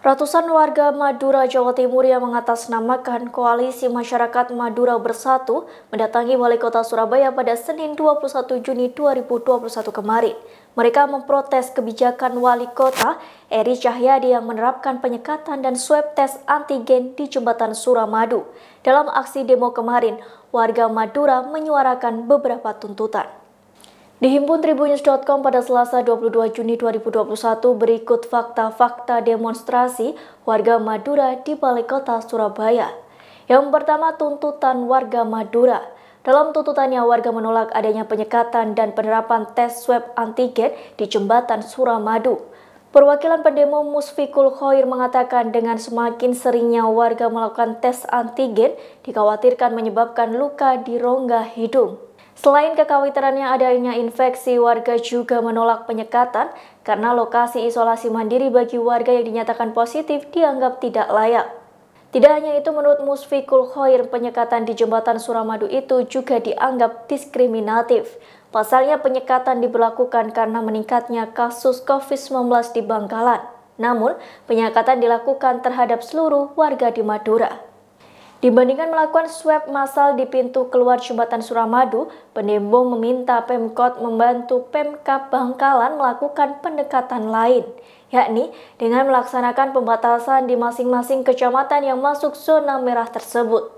Ratusan warga Madura, Jawa Timur yang mengatasnamakan Koalisi Masyarakat Madura Bersatu mendatangi Wali Kota Surabaya pada Senin 21 Juni 2021 kemarin. Mereka memprotes kebijakan Wali Kota Eri Cahyadi yang menerapkan penyekatan dan swab tes antigen di Jembatan Suramadu. Dalam aksi demo kemarin, warga Madura menyuarakan beberapa tuntutan. Dihimpun tribunnews.com pada Selasa 22 Juni 2021 berikut fakta-fakta demonstrasi warga Madura di Balai Kota Surabaya. Yang pertama, tuntutan warga Madura. Dalam tuntutannya, warga menolak adanya penyekatan dan penerapan tes swab antigen di Jembatan Suramadu. Perwakilan pendemo Musfikul Khoir mengatakan dengan semakin seringnya warga melakukan tes antigen dikhawatirkan menyebabkan luka di rongga hidung. Selain kekhawatirannya adanya infeksi, warga juga menolak penyekatan karena lokasi isolasi mandiri bagi warga yang dinyatakan positif dianggap tidak layak. Tidak hanya itu, menurut Musfikul Khoir, penyekatan di Jembatan Suramadu itu juga dianggap diskriminatif. Pasalnya penyekatan diberlakukan karena meningkatnya kasus COVID-19 di Bangkalan. Namun, penyekatan dilakukan terhadap seluruh warga di Madura. Dibandingkan melakukan swab massal di pintu keluar Jembatan Suramadu, pendemo meminta Pemkot membantu Pemkab Bangkalan melakukan pendekatan lain, yakni dengan melaksanakan pembatasan di masing-masing kecamatan yang masuk zona merah tersebut.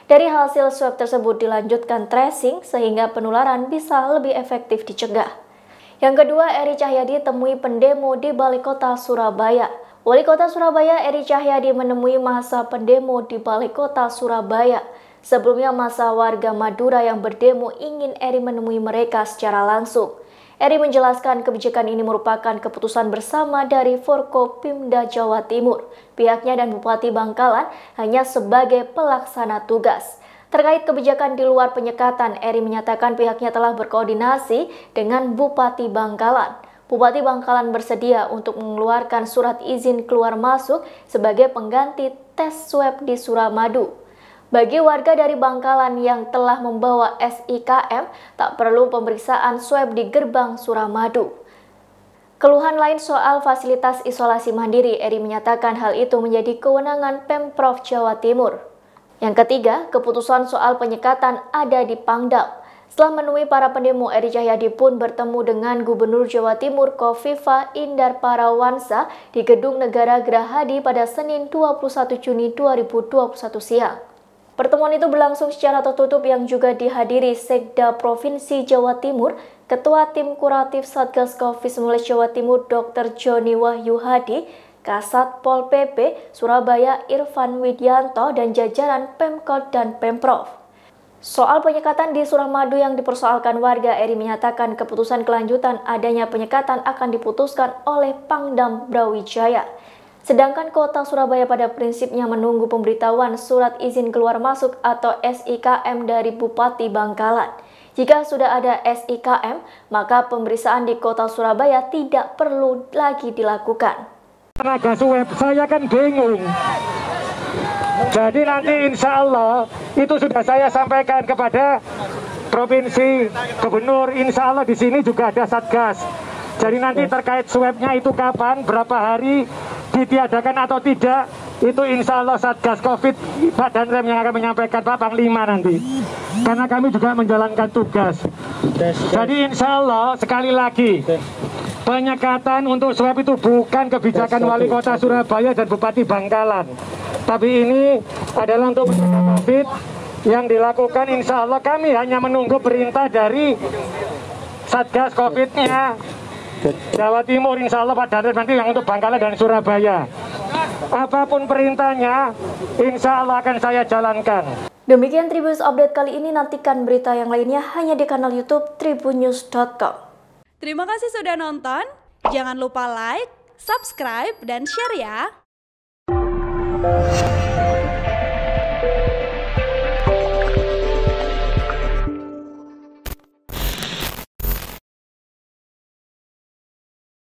Dari hasil swab tersebut dilanjutkan tracing sehingga penularan bisa lebih efektif dicegah. Yang kedua, Eri Cahyadi temui pendemo di Balai Kota Surabaya. Wali Kota Surabaya Eri Cahyadi menemui massa pendemo di Balai Kota Surabaya. Sebelumnya massa warga Madura yang berdemo ingin Eri menemui mereka secara langsung. Eri menjelaskan kebijakan ini merupakan keputusan bersama dari Forkopimda Jawa Timur. Pihaknya dan Bupati Bangkalan hanya sebagai pelaksana tugas. Terkait kebijakan di luar penyekatan, Eri menyatakan pihaknya telah berkoordinasi dengan Bupati Bangkalan. Bupati Bangkalan bersedia untuk mengeluarkan surat izin keluar masuk sebagai pengganti tes swab di Suramadu. Bagi warga dari Bangkalan yang telah membawa SIKM, tak perlu pemeriksaan swab di gerbang Suramadu. Keluhan lain soal fasilitas isolasi mandiri, Eri menyatakan hal itu menjadi kewenangan Pemprov Jawa Timur. Yang ketiga, keputusan soal penyekatan ada di Pangdam. Setelah menemui para pendemo, Eri Cahyadi pun bertemu dengan Gubernur Jawa Timur Kofifa Indar Parawansa di Gedung Negara Gerahadi pada Senin 21 Juni 2021 siang. Pertemuan itu berlangsung secara tertutup yang juga dihadiri Sekda Provinsi Jawa Timur, Ketua Tim Kuratif Satgas COVID-19 Jawa Timur Dr. Joni Wahyu Hadi, Kasat Pol PP Surabaya Irfan Widianto, dan jajaran Pemkot dan Pemprov. Soal penyekatan di Suramadu yang dipersoalkan warga, Eri menyatakan keputusan kelanjutan adanya penyekatan akan diputuskan oleh Pangdam Brawijaya. Sedangkan Kota Surabaya pada prinsipnya menunggu pemberitahuan surat izin keluar masuk atau SIKM dari Bupati Bangkalan. Jika sudah ada SIKM, maka pemeriksaan di Kota Surabaya tidak perlu lagi dilakukan. Tenaga swab, saya kan bingung. Jadi nanti insya Allah itu sudah saya sampaikan kepada provinsi, gubernur, insya Allah di sini juga ada satgas. Jadi nanti terkait swabnya itu kapan, berapa hari ditiadakan atau tidak, itu insya Allah satgas COVID Pak Danrem yang akan menyampaikan, Pak Panglima nanti. Karena kami juga menjalankan tugas. Jadi insya Allah sekali lagi, penyekatan untuk swab itu bukan kebijakan Wali Kota Surabaya dan Bupati Bangkalan. Tapi ini adalah untuk mencegah COVID yang dilakukan, insya Allah kami hanya menunggu perintah dari Satgas COVID-nya Jawa Timur, insya Allah Pak Danrem nanti yang untuk Bangkalan dan Surabaya. Apapun perintahnya, insya Allah akan saya jalankan. Demikian Tribunnews Update kali ini, nantikan berita yang lainnya hanya di kanal YouTube tribunnews.com. Terima kasih sudah nonton, jangan lupa like, subscribe, dan share ya!